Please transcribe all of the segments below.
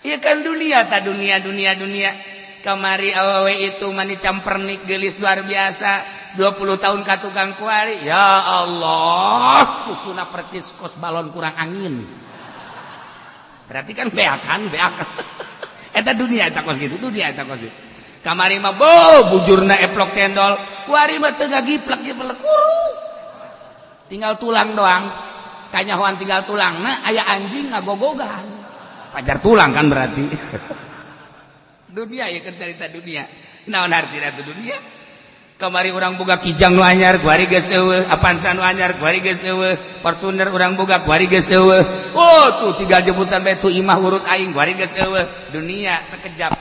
Iya kan dunia ta dunia kamari awewe itu mani campernik gelis luar biasa 20 tahun ka tukang kuari ya Allah susuna percis kos balon kurang angin berarti kan beakan eta dunia eta kos gitu kamari mah bujurna eplok cendol kuari mah teu gagiplek kuru tinggal tulang doang kanyahoan tinggal tulangna aya anjing ngagogogan pajar tulang kan berarti dunia ya kan cerita dunia naon artina itu dunia kamari urang boga kijang nu anyar kuari geus eueuh Avanza nu anyar kuari geus eueuh Fortuner urang boga kuari geus eueuh oh tuh 3 jemputan bae tu imah urut aing kuari geus eueuh dunia sekejap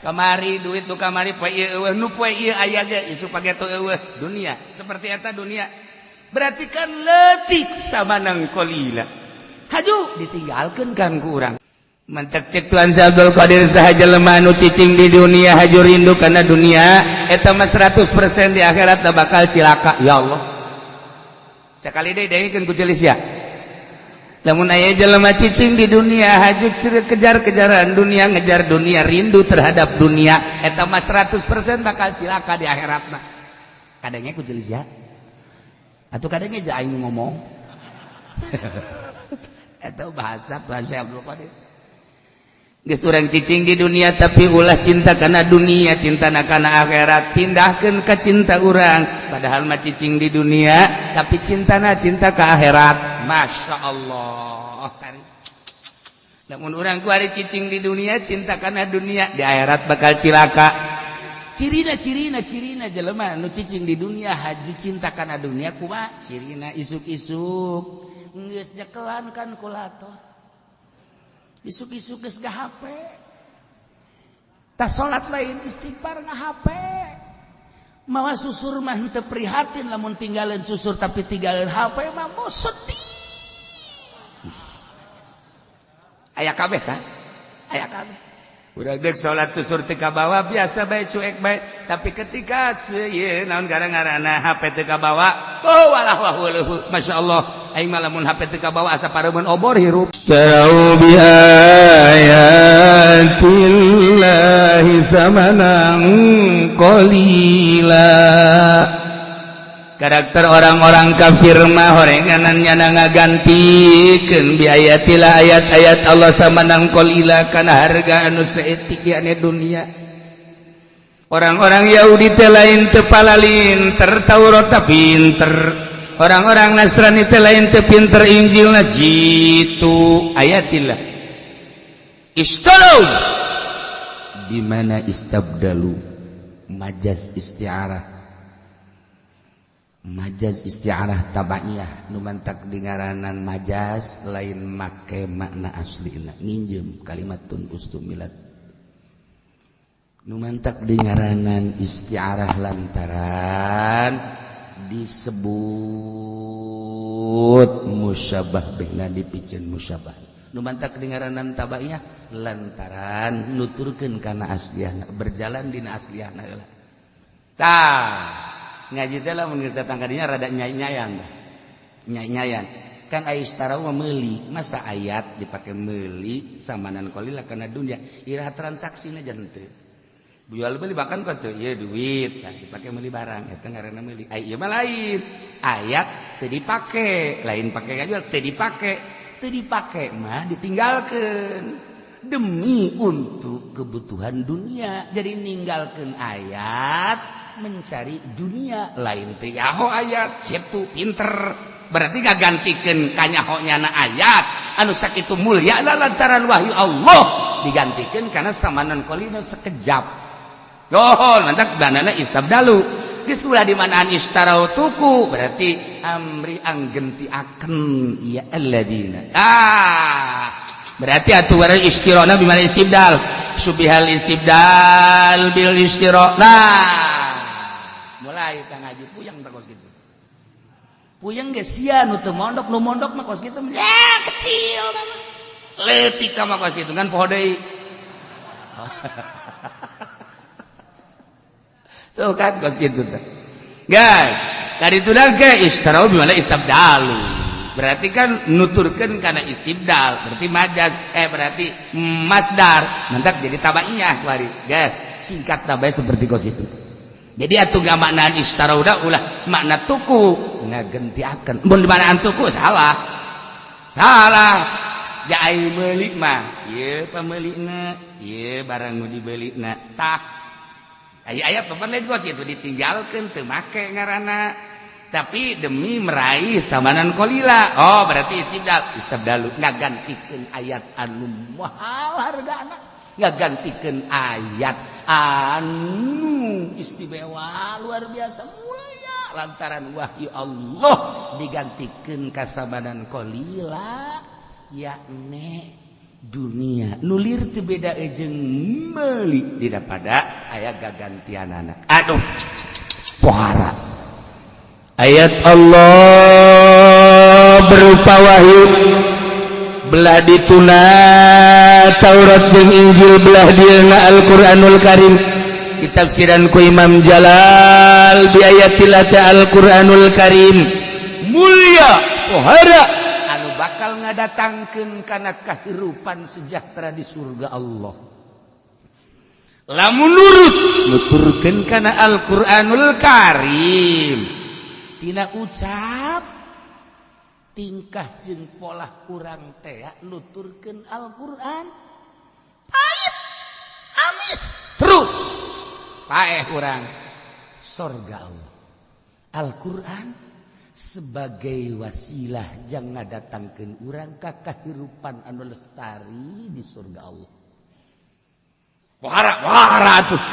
kamari duit tu kamari poe ieu eueuh nu poe ieu aya ge isu page tu eueuh dunia seperti eta dunia berarti kan leutik samanang qalila haju ditinggalkeun kan ku urang mantak cek Tuhan Abdul Qadir sahaja lemah nu cicing di dunia haju rindu karena dunia eta mah 100% di akhirat tak bakal cilaka ya Allah sekali deui dengkeun ku celis ya lamun aya jelema cicing di dunia haju kejar-kejaran dunia ngejar dunia rindu terhadap dunia eta mah 100% bakal cilaka di akhiratna kadangnya ku celis ya atuh kadangnya ja aing ngomong eta bahasa Abdul Qadir geus urang cicing di dunia tapi ulah cinta karena dunia cinta kana akhirat pindahkeun ka cinta urang padahal mah cicing di dunia tapi cintana cinta ka akhirat masyaallah lamun urang kuari cicing di dunia cinta kana dunia di akhirat bakal cilaka cirina jelema nu cicing di dunia haju cinta kana dunia kumaha cirina isuk-isuk geus nyekelan kan kulator isuk-isuk geus HP tas salat lain istighfar HP mawa susur mah teu prihatin lamun tinggalin susur tapi tinggalin HP mah mau sedih aya kabeh kan aya kabeh urang deuk salat susur teu kabawa biasa bae cuek bae tapi ketika ieu naon gara-garana HP teu kabawa oh walah wahuluh masyaallah aing mah lamun HP teu kabawa asa pareumeuh obor hirup tarau bi ayatillahi samanan qalila karakter orang-orang kafir mah horenganannya ngagantikeun bi ayatillah ayat-ayat Allah samanan qalila kana harga anu saeutik anu dunia orang-orang Yahudi teh lain teu palalin Taurat pinter orang-orang Nasrani teh lain teu pinter Injilna jitu ayatillah istalu di mana istabdalu majaz isti'arah tabaiyah nu mantak dingaranan majaz lain make makna aslina nginjem kalimatun ustumilat nu mantak dingaranan isti'arah lantaran disebut musyabah dengan dipikeun musyabah nu mantak dingaranan tabaiyah lantaran nuturkeun kana asliyahna berjalan dina asliyahna heula tah ngaji teh lamun geus datang ka dinya rada nyai-nyayan kan aya istarau meuli masa ayat dipake meuli samanan qalila kana dunya iraha transaksina jan teu jual beli bahkan kau tuh ya duit nah, dipake meuli barang eta ngaranna meuli ieu mah lain ayat teu dipake lain pake jual teu dipake mah ditinggalkeun demi untuk kebutuhan dunia jadi ninggalkeun ayat mencari dunia lain teh yaho ayat kitu pinter berarti gagantikeun kanyahona ayat anu sakitu mulia lantaran wahyu Allah digantikeun kana samanan qalina sekejap dohol mantak danana istabdalu geus ulah di manaan istarau tuku berarti amri anggentiaken ya alladzina berarti aturan istirona bimana istibdal subihal istibdal bil istiro mulai ka ngaji puyeng tak kos gitu puyeng ge sia nu teu mondok nu mondok mah kos gitu kecil mah leutik mah kos gitu kan poho deui tuh kan kos gitu teh guys tadi tu dah ke istarau bimana istabdalu berarti kan nuturkeun kana istibdal, berarti majaz, berarti masdar, mantap jadi tabaiyah kuari. Guys, singkat tabai seperti kos itu. Jadi atuh ga makna ishtara ulah makna tuku ngagentiakeun. Mun di manaan tuku salah. Jai meuli mah, ieu pameulina, ieu barang nu dibelina. Tah. Aya papan lain kos itu ditinggalkeun teu make ngaranna. Tapi demi meraih samanan kolila. Oh, berarti istabdalu ngagantikeun ayat anu mahal hargana. Ngagantikeun ayat anu istimewa luar biasa mulia lantaran wahyu Allah digantikeun ka samanan kolila yakni dunia nulir teu beda jeung meuli daripada aya gagantianana. Aduh. Pohara. Ayat Allah berupa wahyu belah dituna Taurat jeung Injil belah dieuna Al-Qur'anul Karim ditafsiran ku Imam Jalal bi ayatil Al-Qur'anul Karim mulia pohara anu bakal ngadatangkeun kana kahirupan sejahtera di surga Allah. Lamun nurut nuturkeun kana Al-Qur'anul Karim tina ucap tingkah jeung pola urang teh nuturkeun Al-Qur'an pait amis terus paeh urang surga Allah. Al-Qur'an sebagai wasilah jang ngadatangkeun urang ka kahirupan anu lestari di surga Allah. Wahara tuh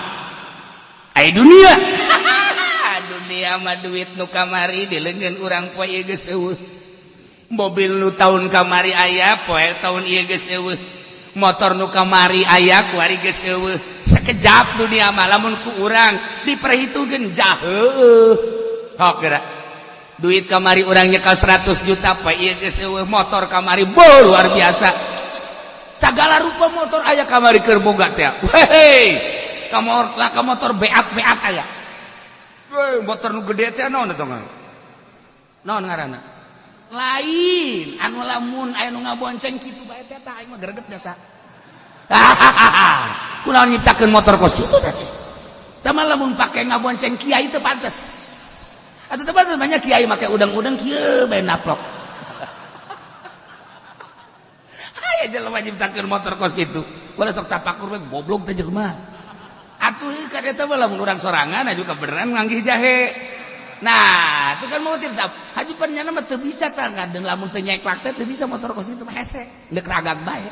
ai dunia dunia mah duit nu kamari dileungeun urang poe ieu geus eueuh. Mobil nu taun kamari aya poe taun ieu geus eueuh. Motor nu kamari aya kuari geus eueuh. Sakejap dunia mah lamun ku urang diperhitungkeun jah heueuh. Hok geura. Duit kamari urang nyekel 100 juta poe ieu geus eueuh. Motor kamari luar biasa. Sagala rupa motor aya kamari keur boga teh. Hei. Ka motor beat aya. Motor nu gede teh naon eta mah? Naon ngaranna? Lain, anu lamun aya nu ngabonceng kitu bae teh tah aing mah greget biasa. Kunaon nyiptakeun motor kos kitu teh? Tah mah lamun pake ngabonceng kiai teh pantes. Atuh teh pantes banyak kiai make udang-udang kieu bae naplok. Aya jelema nyiptakeun motor kos kitu. Kudu sok tapakur we goblok teh jelema. Atuh ka eta mah lamun urang sorangan aju ka beneran nganggih jahe. Nah, itu kan mau tirsap. Haji panjana mah teu bisa tah ngadeng lamun teu nyeklak teh teu bisa motor kos itu mah hese. Deuk ragag bae.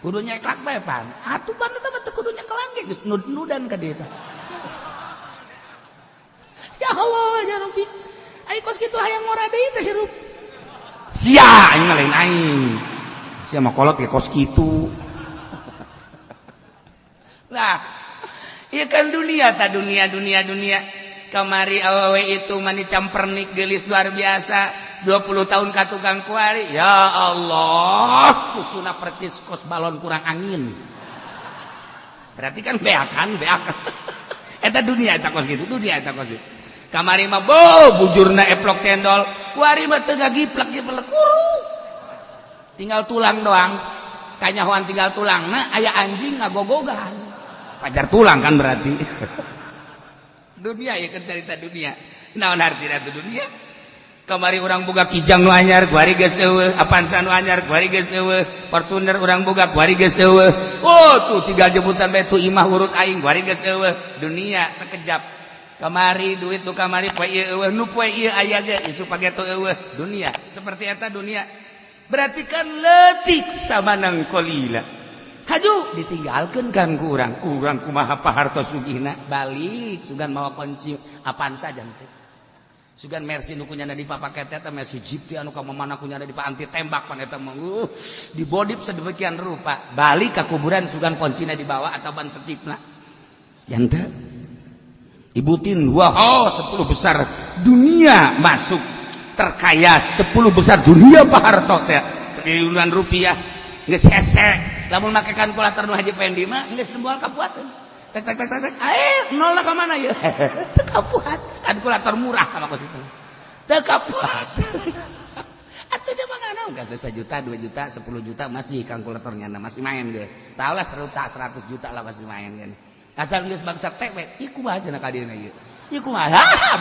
Kudu nyeklak bae pan. Atuh pan eta mah teu kudu nyekelan ge geus nud-nudan ka dieu teh. Ya Allah, ya Rabbi. Ai kos kitu hayang ngora deui teh hirup. Sia aing mah lain aing. Sia mah kolot ge kos kitu. Nah, iya kan dunia kamari awewe itu mani campernik gelis luar biasa 20 tahun ka tukang kuari ya Allah susuna percis kos balon kurang angin berarti kan beakan eta dunia eta kos gitu kamari mah bujurna eplok cendol kuari mah teu ngagiplek kuru tinggal tulang doang kanyahoan tinggal tulangna aya anjing ngagogogan pajar tulang kan berarti dunia ya kan cerita dunia naon artina tu dunia kamari urang boga kijang nu anyar kuari geus eueuh Avanza nu anyar kuari geus eueuh Fortuner urang boga kuari geus eueuh oh tuh 3 jemputan bae tu imah urut aing kuari geus eueuh dunia sekejap kamari duit nu kamari poe ieu eueuh nu poe ieu aya ge isu page tu eueuh dunia seperti eta dunia berarti kan leutik samanang kolila. Haju ditinggalkeun kan ku urang kumaha pahartos sugihna balik sugan mawa kunci Avanza teh sugan Mercy nu kunyana di papaket eta Mercy Jeep anu ka mamana kunyana di anti tembak pan eta mah dibodip sedemikian rupa balik ka kuburan sugan kuncina dibawa atau ban setipna yang teh ibutin wah 10 besar dunia masuk terkaya 10 besar dunia paharto teh triliunan rupiah geus hese lamun make kalkulator nu Haji Pendi mah geus moal kapuateun. Tek nol ka mana ieu? Teu kapuat. Kalkulator murah ka mah kos itu. Teu kapuat. Atuh enggak 1 juta 2 juta 10 juta masih kalkulatornya masih main deh tahu lah 100 juta lah masih main kan asal geus bangsa teh iku mah aja ka dieu ieu iku mah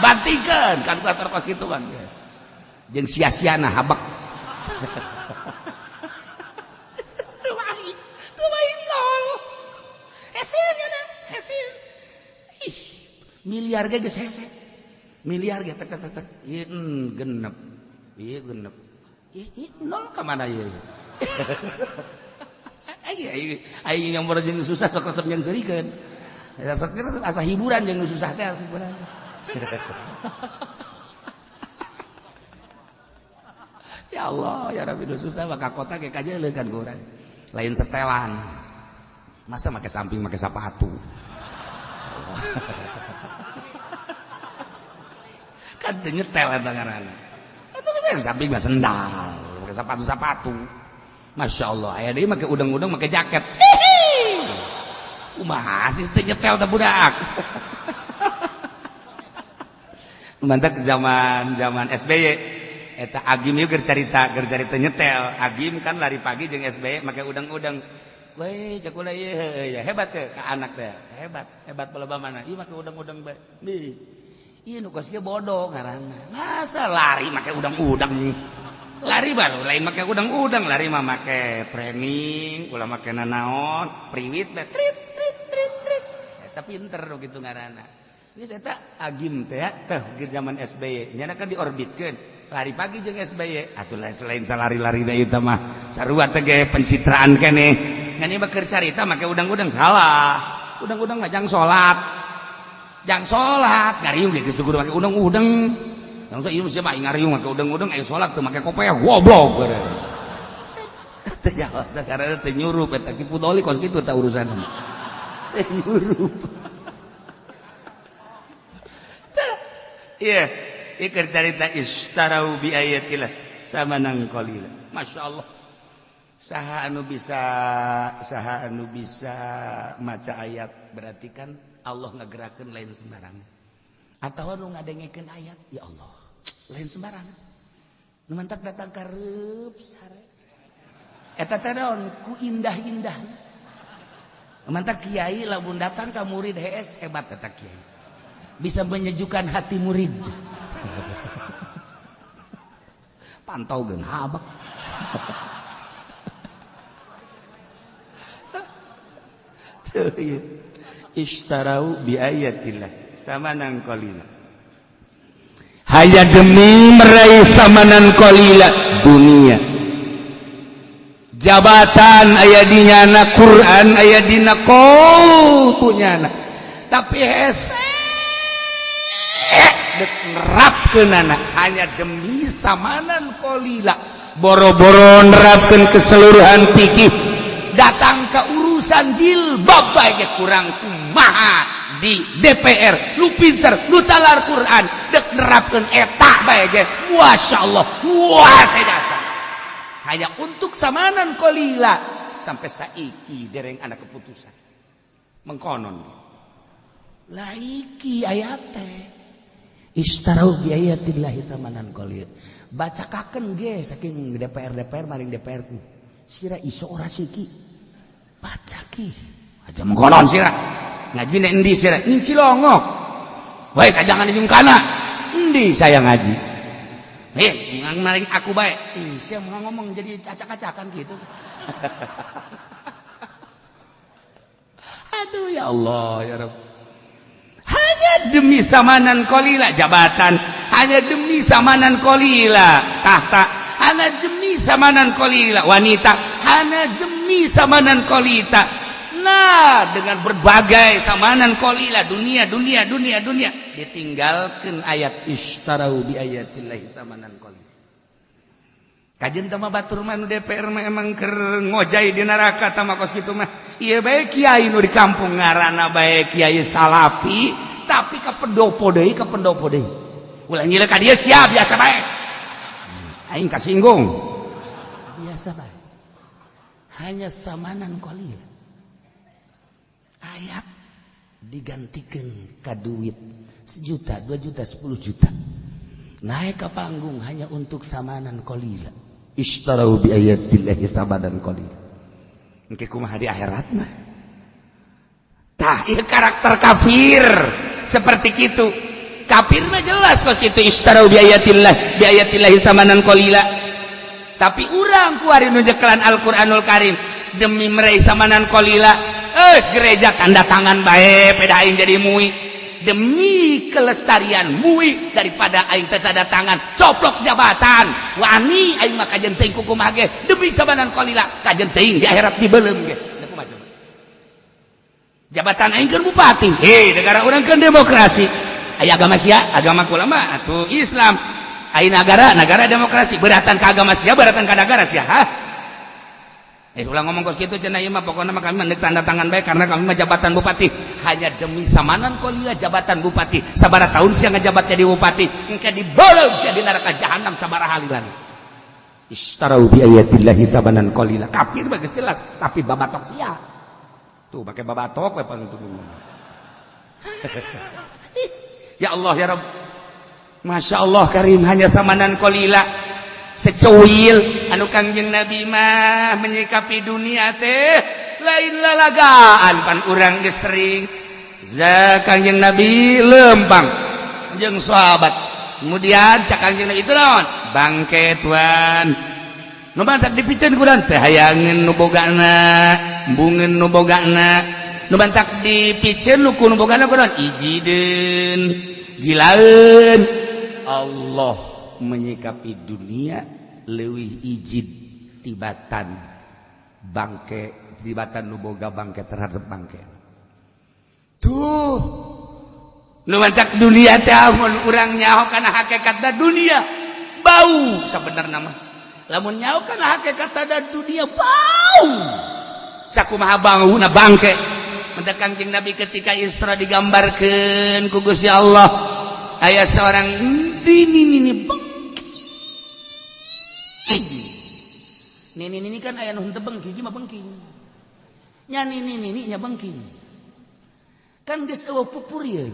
bantingkeun kalkulator kos kitu kan guys jeung sia-siana habak tuh main gol hasilnya nah hasil ih miliar ge geus hese miliar ge tek ieu genep ieu genep ih nol ka mana ieu ai yang jeung susah sok resep yang serikeun asa hiburan jeung susah teh sebenarnya ya Allah ya Rabbi do susah maka kota ge kajeuleuh kan urang lain setelan masa make samping make sepatu kan teu nyetel eta ngaranna eta make samping mah sendal make sepatu Masya Allah aya deui make udang-udang make jaket kumaha sih teu nyetel teh budak mantak zaman SBY eta Agim ieu keur carita nyetel Agim kan lari pagi jeung SBY make udang-udang we cek ulah ieu ya hebat teh ka anak teh hebat baloba mana ieu make udang-udang bae ieu nu kos ge bodoh ngaranna masa lari make udang-udang lari baru lain make udang-udang lari mah make training ulah make nanaon priwit teh trit eta pinter gitu ngaranna ini eta Agim teh teh zaman SBY nyana kan diorbitkeun lari pagi jeung SBY atuh selain salari-lari da ieu teh mah sarua teh ge pencitraan keneh ngan ieu keur carita make udang-udang salah udang-udang mah jang salat ngariung ge geus kudu make udang-udang langsung ieu mah ngariung make udang-udang aya salat teu make kopiah goblok beure teh jawab teh karena teh nyurup eta kipu doli kos kitu teh urusan teh nyurup iya ikir cerita istarau bi ayatillah samanan qalila Masya Allah saha anu bisa maca ayat berarti kan Allah ngagerakeun lain sembarangan atawa nu ngadengekeun ayat ya Allah lain sembarangan nu mantak datang ka reup sare eta teh naon ku indah-indah mantak kiai lamun datang ka murid HS hebat eta kiai bisa menyejukkan hati murid pantau geun habak istarau bi ayatillah samanan qalila hanya demi meraih samanan qalila dunia jabatan aya dinyana Quran aya dina qultunyana tapi hese dek nerapkeunana hanya demi samanan qalila boro-boro nerapkeun keseluruhan fikih datang ke urusan jilbab bae ge kurang kumaha di DPR lu pinter lu talar Quran dek nerapkeun eta bae ge masyaallah puas dasar hanya untuk samanan qalila sampai saiki dereng ana keputusan mengkonon laiki ayat teh istarau bi ayatillahi samanan qalil bacakakeun ge saking DPR maring DPR ku sira iso ora siki baca ki aja mengkonon sira ngaji nek endi sira ing Cilongok bae kajangan di Jungkana endi saya ngaji maring aku bae sia mau ngomong jadi acak-acakan gitu aduh ya Allah ya Rabb hanya demi samanan qalila jabatan hanya demi samanan qalila tahta hanya demi samanan qalila wanita hanya demi samanan qalila nah dengan berbagai samanan qalila dunia ditinggalkan ayat istarau bi ayatillahi samanan qalila kajen teh mah batur mah nu DPR mah emang keur ngojai di neraka tah mah kos kitu mah ieu bae kiai nu di kampung ngaranna bae kiai salafi tapi ka pendopo deui ulah ngileuk ka dieu sia biasa bae aing kasinggung biasa bae hanya samanan qalil ayat digantikan ka duit 1 juta 2 juta 10 juta naik ke panggung hanya untuk samanan qalila Ishtarau bi ayatillahi tsamanan qalil. Engke kumaha di akhiratna? Tah ieu karakter kafir seperti kitu. Kafir mah jelas kos kitu ishtarau bi ayatillahi tsamanan qalila. Tapi urang kuari nu jekelan Al-Qur'anul Karim demi meraih tsamanan qalila, gereja tanda tangan bae peda aing jadi muui. Demi kelestarian muui daripada aing teh tanda tangan coplok jabatan wani aing mah kajen teuing kumaha ge demi tsamanan qalila kajen teuing di akhirat dibeuleum ge da kumaha coba jabatan aing keur bupati negara urang keur demokrasi aya agama sia agama ulama atuh Islam aya negara demokrasi beratan ka agama sia beratan ka negara sia ulang ngomong kos kitu cenah ieu mah pokona mah kami mah tanda tangan bae karena kami mah jabatan bupati hanya demi tsamanan qalila jabatan bupati sabaraha tahun sia ngajabat jadi bupati engke dibeuleum sia di neraka jahanam sabaraha halilan ishtarau bi ayatillahi tsamanan qalila kafir mah geus jelas tapi babatok sia tuh make babatok we pantuduh ya Allah ya Rabb Masya Allah Karim hanya tsamanan qalila secuil anu Kangjeng Nabi mah menyikapi dunia teh lain lalagaan pan urang geus sering Kangjeng Nabi lempang jeung sahabat kemudian cak Kangjeng Nabi itu naon bangke tuan nu bantak dipicen kudan teh hayangeun nu bogana embungeun nu bogana nu bantak dipicen nu bogana kudan ijideun gilaeun Allah menyikapi dunia leuwih ijid tibatan bangke tibatan nu boga bangke terhadap bangke tuh nu mancak dunia teh mun urang nyaho kana hakikatna dunia bau sabenerna mah lamun nyaho kana hakikatna dunia bau sakumaha bauna bangke mendak Kangjeng Nabi ketika Isra digambarkeun ku Gusti Allah aya seorang ini ini kan aya nu henteu bengki mah bengking nya ini nya bengking kan geus eueuh pupurieun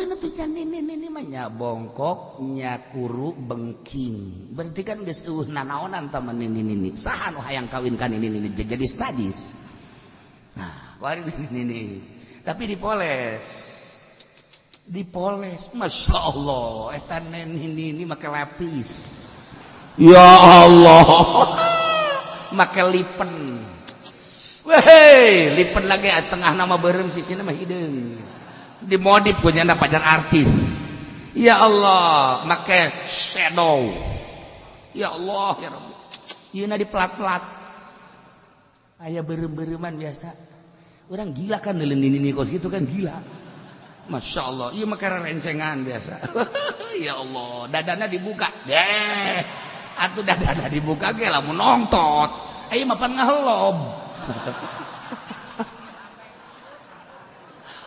atuh can ini mah nya bongkok nya kuru bengking berarti kan geus eueuh nanaonan tah ini saha nu hayang kawin kan ini jadi stadis nah kuari ini tapi dipoles Masya Allah eta ini make lapis ya Allah make lipen weh lipen lagi tengah nama beureum sisina mah hideung dimodif ku nyana pacar artis ya Allah make shadow ya Allah ya Rabbi ieuna diplat-plat aya beureum-beureuman biasa urang gila kan neuleun ini kos gitu kan gila Masya Allah, iya makara rencengan biasa. Ya Allah, dadana dibuka, atuh dadana dibuka ge lamun nongtot, ayo mapan ngahelob.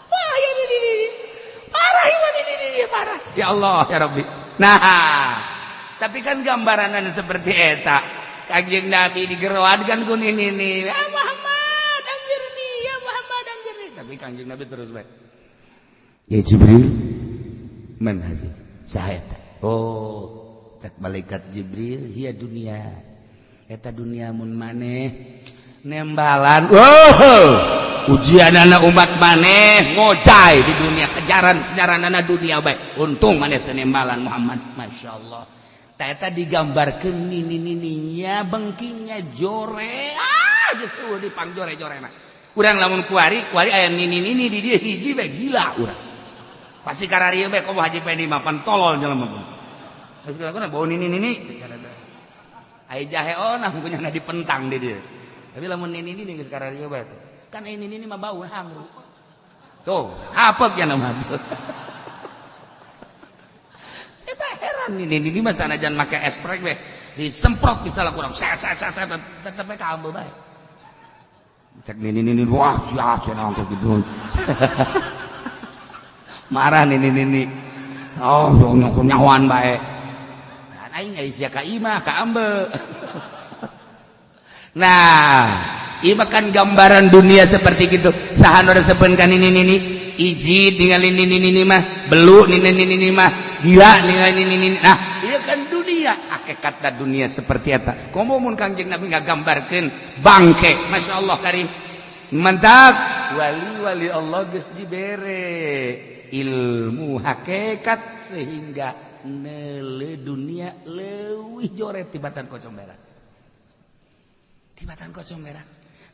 Wah, ya ini parah ini parah. Ya Allah, ya Rabbi. Nah, tapi kan gambaran seperti eta, Kangjeng Nabi digeroadkan ku ini. Ya Muhammad anjirni, ya Muhammad anjirni. Tapi Kangjeng Nabi terus bae. Ya Jibril man haji saeta cek malaikat Jibril hiya dunia eta dunia mun maneh nembalan ujianana umat maneh ngojay di dunia kejaran-kejaranana dunia bae untung maneh teu nembalan Muhammad masyaallah ta eta digambarkeun nini-nininya bengkingnya jore geus eueuh dipang jore-jorena urang lamun kuari aya nini-nini di dieu hiji bae gila urang pasti kararieu bae komo haji pendi mapan tolol jelema pun. Geus kana bau nini. Ai jahe onah punyana dipentang di dieu. Tapi lamun nini geus kararieu bae. Kan ai nini mah bau hangru. Tuh, hapek ya nama tuh. Saya tak heran nini mah sanajan make esprek bae. Disemprot misalnya kurang set tetep bae kaambeu bae. Cek nini wah sia cenah gitu. Marah nini oh nyahuan bae aing aya sia ka imah ka ambe nah ieu kan gambaran dunia seperti gitu saha nu resepkeun ka nini iji tinggal nini mah belu nini mah gila nini nah ieu kan dunia aya hakikat dunia seperti eta. Komo mun Kangjeng Nabi ngagambarkeun bangke, masyaallah karim. Mantap, wali-wali Allah geus dibere ilmu hakikat sehingga neule dunia leuwih joret tibatan kocomberan. Tibatan kocomberan.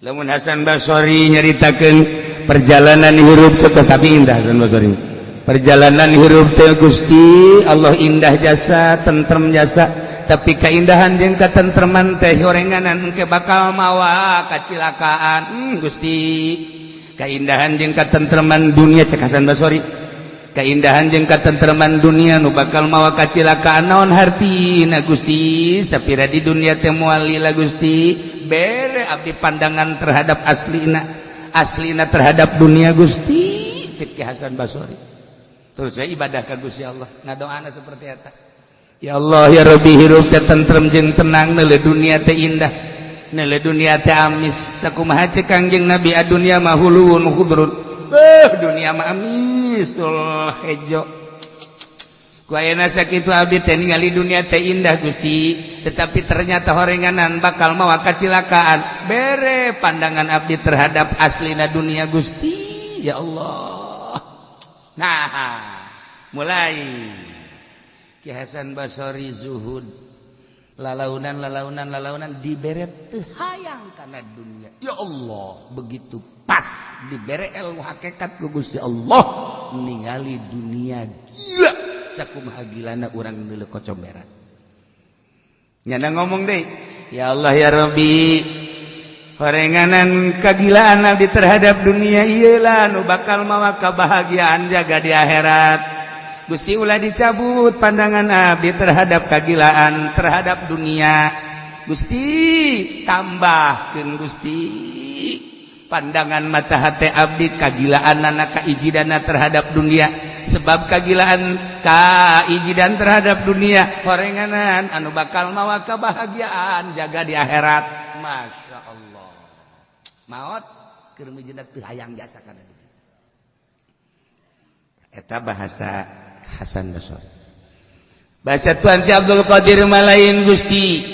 Lamun Hasan Basori nyaritakeun perjalanan hirup cek tapi indah Hasan Basori. Perjalanan hirup teh Gusti Allah indah jasa, tentrem jasa, tapi keindahan jeung katentreman teh horenganan engke bakal mawa kacilakaan. Gusti, keindahan jeung katentreman dunia cek Hasan Basori. Keindahan jeung katentreman dunia nu bakal mawa kacilakaan naon hartina Gusti? Sapira di dunia teh moal lila Gusti, bere abdi pandangan terhadap aslina terhadap dunia Gusti, cek Hasan Basori. Terus saya ibadah ka Gusti Allah, ngadoana seperti eta. Ya Allah ya Rabbi hirup teh tentrem jeung tenang, neule dunia teh indah, neule dunia teh amis. Sakumaha cek Kangjeng Nabi, adunya mah huluun khudrun. Dunia mah amis tul hejo. Ku ayeuna sakitu abdi teh ningali dunia teh indah Gusti, tetapi ternyata horenganan bakal mawa kacilakaan. Bere pandangan abdi terhadap aslina dunia Gusti. Ya Allah. Nah, mulai Ki Hasan Basori zuhud, lalaunan dibere teu hayang kana dunia. Ya Allah, begitu pas dibere ilmu hakikat ku Gusti Allah, ningali dunia gila sakumaha gilana urang neuleuh kocomberan. Nyana ngomong deui, ya Allah ya Rabbi, horenganan kagilaan abdi terhadap dunia ieu lah nu bakal mawa kabahagiaan jaga di akhirat. Gusti ulah dicabut pandangan abdi terhadap kagilaan terhadap dunia. Gusti tambahkeun Gusti pandangan mata hati abdi kagilaanna kaijidana terhadap dunia. Sebab kagilaan kaijidan terhadap dunia horenganan anu bakal mawa kebahagiaan jaga di akhirat. Masya Allah. Maot keur mijinak teu hayang jasa kana dunia. Eta bahasa Hasan Basori. Bahasa Tuan Si Abdul Qadir malain Gusti.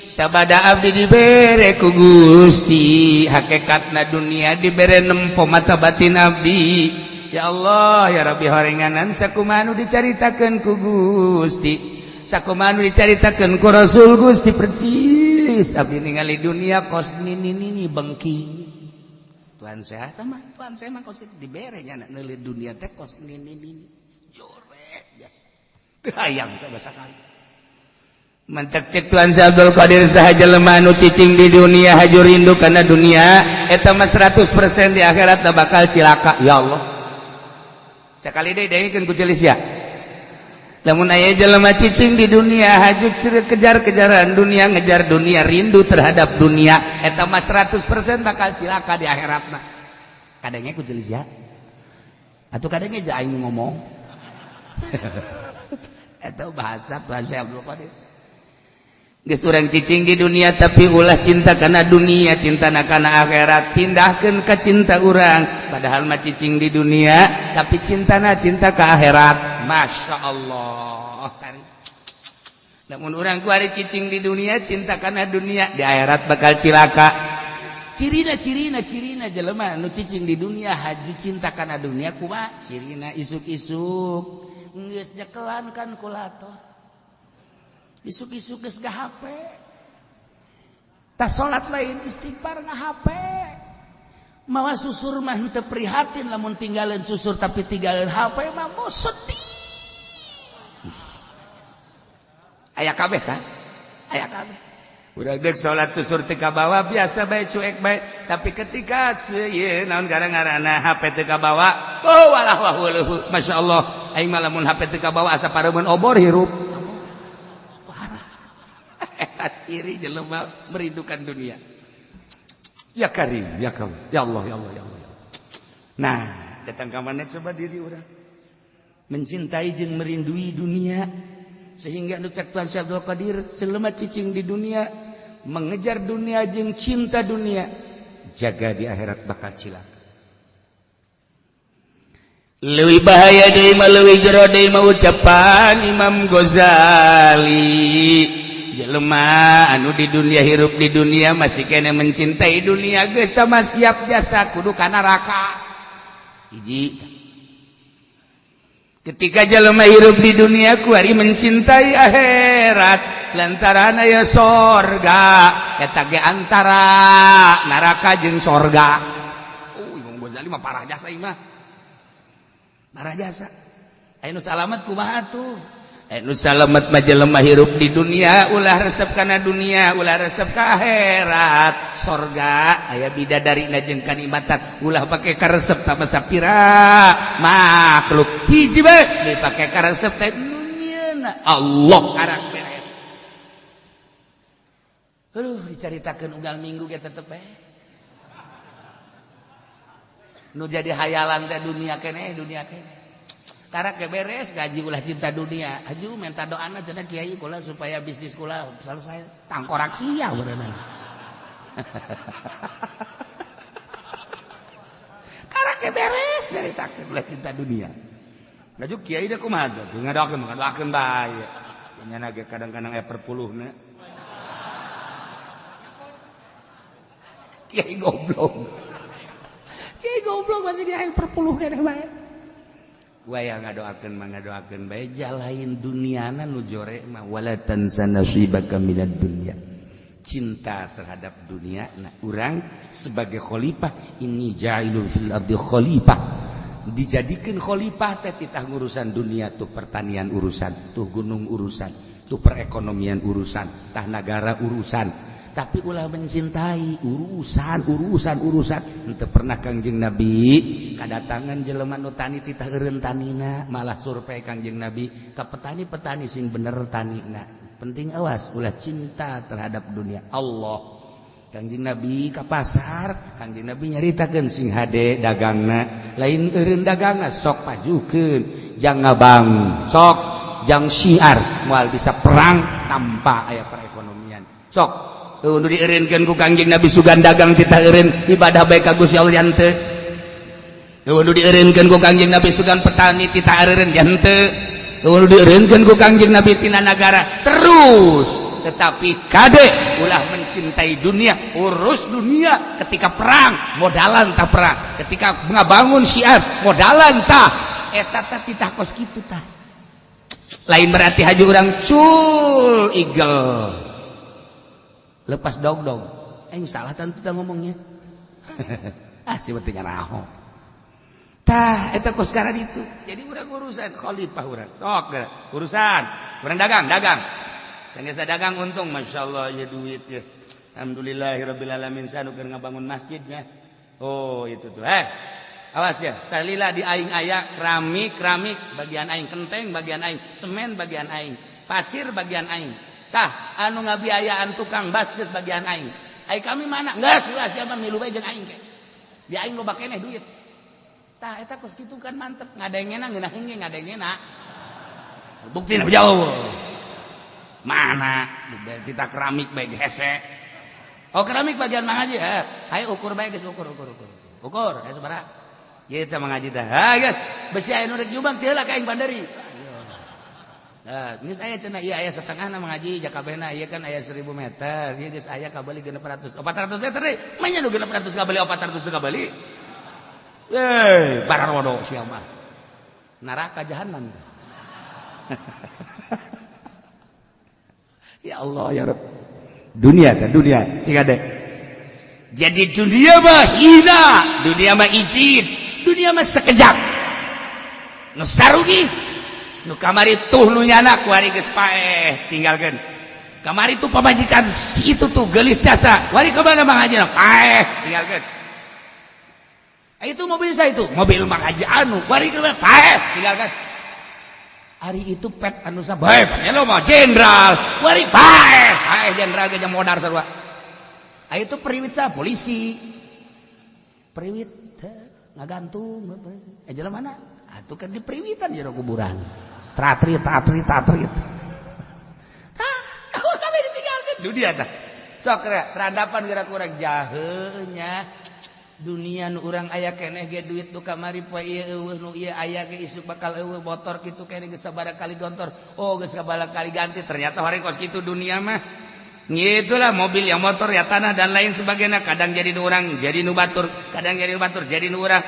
Sabada abdi dibere ku Gusti, hakikatna dunia dibere nempo mata batin abdi. Ya Allah ya Rabbi horenganan sakumaha nu dicaritakeun ku Gusti, sakumaha nu dicaritakeun ku Rasul Gusti percis abdi ningali dunia kos nini bengking. Tuan saya mah kos dibere nya neuleuh dunia teh kos nini jorek biasa. Teu hayang sabasakali. Mantak cek Tuan Si Abdul Qadir sahaja lemah nu cicing di dunia haju rindu kana dunia eta mah 100% di akhirat bakal cilaka. Ya Allah. Sekali deui dengkeun ku celis ya. Lamun aya jelema cicing di dunia haju kejar-kejaran dunia, ngejar dunia, rindu terhadap dunia, eta mah 100% bakal cilaka di akhiratna. Kadenge ku celis ya. Atuh kadenge ja aing ngomong. Eta bahasa Tuan Si Abdul Qadir. Geus urang cicing di dunia tapi ulah cinta kana dunia, cintana kana akhirat, pindahkeun ka cinta urang. Padahal mah cicing di dunia tapi cintana cinta ka akhirat. Masya Allah. Namun urang ku ari cicing di dunia, cinta kana dunia, di akhirat bakal cilaka. Cirina jelema nu cicing di dunia haju cinta kana dunia kumaha? Cirina isuk-isuk geus nyekelan kan kulator. Isuk-isuk geus HP. Tas salat lain istighfar HP. Mawa susur mah teu prihatin lamun tinggalin susur tapi tinggalin HP mah mau sedih. Aya kabeh kan? Aya kabeh. Urang deuk salat susur teu kabawa biasa bae cuek bae, tapi ketika ieu naon gara-garana HP teu kabawa, oh walah wahuluh masyaallah. Aing mah lamun HP teu kabawa asa pareumeuan obor hirup. Iri jelema merindukan dunia. Ya Karim, ya Karim, ya Allah, ya Allah, ya Allah. Nah, datang ka mana coba diri urang. Mencintai jeung merindui dunia sehingga nu cek Tuan Si Abdul Qadir jelema cicing di dunia, mengejar dunia jeung cinta dunia, jaga di akhirat bakal cilaka. Leuwih bahaya deui mah leuwih jero deui mah ucapan Imam Ghazali. Jelema anu di dunia hirup di dunia masih kena mencintai dunia geus tah mah siap jasa kudu ka neraka. Hiji. Ketika jelema hirup di dunia kuari mencintai akhirat lantaran aya sorga eta ge antara neraka jeung sorga. Oh Imam Ghazali mah parah jasa ieu mah. Parah jasa. Anu salamet kumaha tuh? Anu salamet mah jelema hirup di dunia ulah resep kana dunia, ulah resep ka akhirat. Sorga aya bidadarina jeung kanikmatan ulah pake karesep tah sapira makhluk. Hiji bae dipake karesep teh dunyana Allah karang beres. Dicaritakeun unggal minggu ge tetep bae. Nu jadi hayalan teh dunia keneh. Tarak ge beres gaji ulah cinta dunia. Aju minta doana cenah kiai kula supaya bisnis kula selesai. Tangkorak sia beunang. Tarak ge beres caritakeun ulah cinta dunia. Gaju kiai da kumaha tuh? Ngadoakeun bae. Nyana ge kadang-kadang perpuluhna. Kiai goblok. Kiai goblok masih dia perpuluh keneh bae. Waya ngadoakeun bae jalain duniana nu jore mah wala tansa nasibaka minad dunya. Cinta terhadap dunia. Nah, urang sebagai khalifah ini ja'ilun fil ardi khalifah. Dijadikeun khalifah teh titah ngurusan dunia tuh pertanian urusan, tuh gunung urusan, tuh perekonomian urusan, tah negara urusan. Tapi ulah mencintai urusan henteu pernah Kangjeng Nabi kadatangan jelema nu tani titah eureun tanina malah survei Kangjeng Nabi ka petani-petani sing bener tanina. Penting awas ulah cinta terhadap dunia Allah. Kangjeng Nabi ka pasar, Kangjeng Nabi nyaritakeun sing hade dagangna, lain eureun dagangna sok pajukeun, jang ngabang, sok jang syiar moal bisa perang tanpa aya perekonomian. Sok nu dieureunkeun ku Kangjeng Nabi sugan dagang titah eureun ibadah bae ka Gusti Allah jan teu. Nu dieureunkeun ku Kangjeng Nabi sugan petani titah eureun jan teu. Nu dieureunkeun ku Kangjeng Nabi tina nagara terus tetapi kade ulah mencintai dunia, urus dunia. Ketika perang modalan tah perang, ketika ngabangun syiar modalan tah eta teh titah kos kitu tah. Lain berarti haji urang cul eagle lepas dog-dog. Salah tentu kita ngomongnya. Si beuteung nyaraho. Tah eta kos gara ditu. Jadi urang urusan khalifah urang. Sok urusan. Urang dagang. Can geus dagang untung masyaallah ya duit ya. Alhamdulillahirabbil alamin sanu keur ngabangun masjidnya. Oh itu tuh. Awas ya, salila di aing aya keramik bagian aing, kenteng bagian aing, semen bagian aing, pasir bagian aing. Tah anu ngabiayaan tukang bas geus bagian aing. Ai kami mana? Geus ulah sia mah milu bae jeung aing ke. Di aing loba keneh duit. Tah eta kos kitu kan mantep, ngadengena ngeunah hengge ngadengena. Buktina jauh. Mana? Kita keramik bae hese. Oh keramik bagian mang haji. Hayu ukur bae geus ukur. Ukur aya sabaraha? Ieu teh mang haji teh. Geus besi aya nu rek nyumbang teu lah ka aing bandari. Geus aya cenah ieu aya setengah na mengaji jakabehna ieu kan aya 1000 meter ieu geus aya kabeli 600 400 meter deui mah nya nu 600 kabeli 400 teu kabeli bararodo sia mah neraka jahanam. Ya Allah ya Rabb dunia sigade. Jadi dunia mah hina, dunia mah izin, dunia mah sekejap nu sarugi. Nu kamari tuh nu nyana kuari geus paeh tinggalkeun. Kamari tuh pamajikan si itu tuh geulis jasa. Wari ka mana Mang Haji paeh tinggalkeun. Itu mobil saya itu, mobil Mang Haji anu, wari ka mana paeh tinggalkeun. Ari itu pet anu sabae, panelo mah jenderal. Wari paeh jenderal ge modar sarua. Itu periwit sa polisi. Periwit ngagantung. Jalan mana? Atuh kan di periwitan jero kuburan. Tatrit. Tah, kami ditinggalkan dunia tah. Sok rek, terhadapan gerak kurang jaheunya. dunia nu urang aya keneh ge duit nu kamari poe ieu nu ieu aya ge isuk bakal motor kitu keneh geus sabaraha kali gontor geus sabaraha kali ganti ternyata horekos kitu dunia mah ngitulah mobil yang motor ya tanah dan lain sebagainya kadang jadi nu urang jadi nu batur kadang jadi nu batur jadi nu urang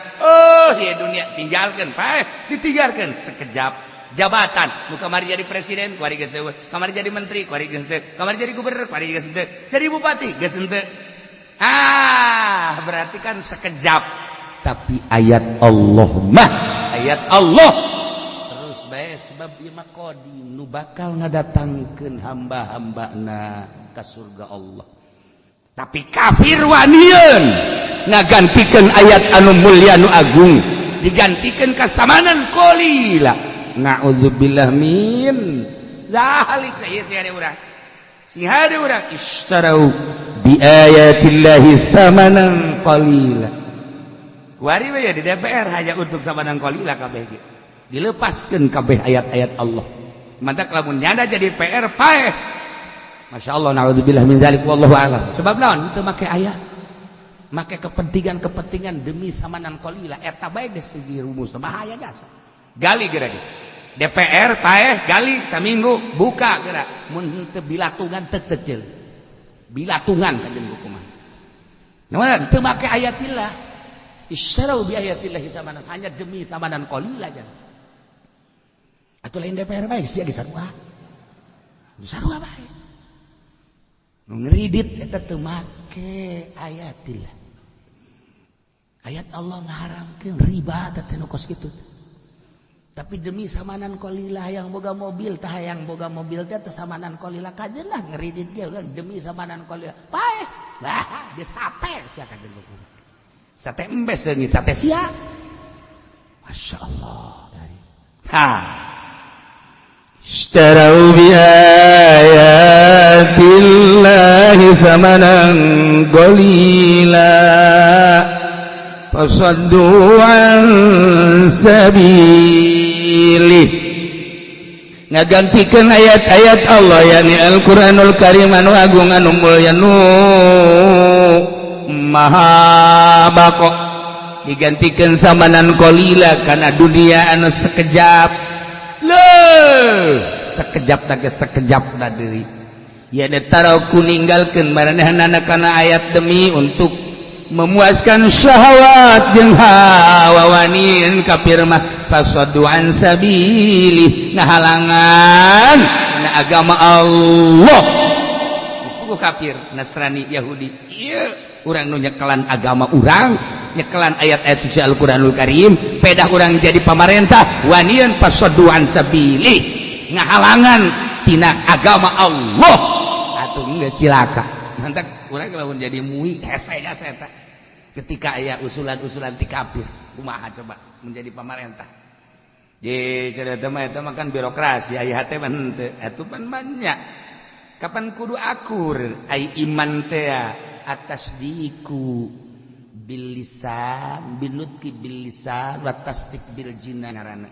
ieu dunia tinggalkeun paeh ditinggalkeun sekejap jabatan nu kamari jadi presiden kuari geus teu kamari jadi menteri kuari geus teu kamari jadi gubernur kuari geus teu jadi bupati geus teu berarti kan sekejap tapi ayat Allah mah ayat Allah terus bae sebab ieu mah qadim nu bakal ngadatangkeun hamba-hambana ka surga Allah tapi kafir wanieun ngagantikeun ayat anu mulya nu agung digantikeun ka samanan qalila naudzubillah min zalik ieu si hade urang istarau bi ayatillahi samanan qalila kuari we di DPR haja untuk samanan qalila kabeh ge dilepaskeun kabeh ayat-ayat Allah mantap lamun nyanda jadi PR paeh masyaallah naudzubillah min zalik wallahu alam sebab naon teu make ayat make kepentingan demi samanan qalila eta bae geus dirumus bahaya jasa gali geura DPR paeh gali saminggu buka geura mun teu bilatungan teu kecil bilatungan kanjeng hukuman namun teu make ayatillah istarau bi ayatillah samanan hanya demi samanan qalila aja atuh lain DPR bae sia ge sarua bae nu ngridit eta teu make ayatillah ayat Allah ngaharamkeun riba teh nu kos kitu tapi demi samanan qalila yang boga mobil tah yang boga mobil teh samanan qalila kajen lah ngeridit ge demi samanan qalila paeh lah di sate sia kajen buku sate embes leungit sate sia masyaallah dari istarau bi ayatillahi samanan qalila fasaddu an sabilih ngagantikeun ayat-ayat Allah yakni Al-Qur'anul Karim anu agung anu mulya nu maha baqo digantikeun samanan qalila kana dunia anu sekejap sekejap teh sekejap da deui ya tarau kuninggalkeun maranehna kana ayat demi untuk memuaskan syahwat jeung hawa wanin kafir mah fasaddu an sabilih ngahalangan na agama Allah disebut kafir Nasrani Yahudi ieu urang nu nyekelan agama urang nyekelan ayat-ayat suci Al-Qur'anul Karim pedah urang jadi pamarentah wanian fasaddu an sabilih ngahalangan tina agama Allah atuh geus cilaka mantap urang lamun jadi muih hese eta ketika aya usulan-usulan ti kafir kumaha coba menjadi pamarentah ye cerita mah eta mah kan birokrasi aya teh mah henteu atuh pan banyak kapan kudu akur ai iman teh atas diku bil lisan binutki bil lisan wa tasdik bil jinan ngaranna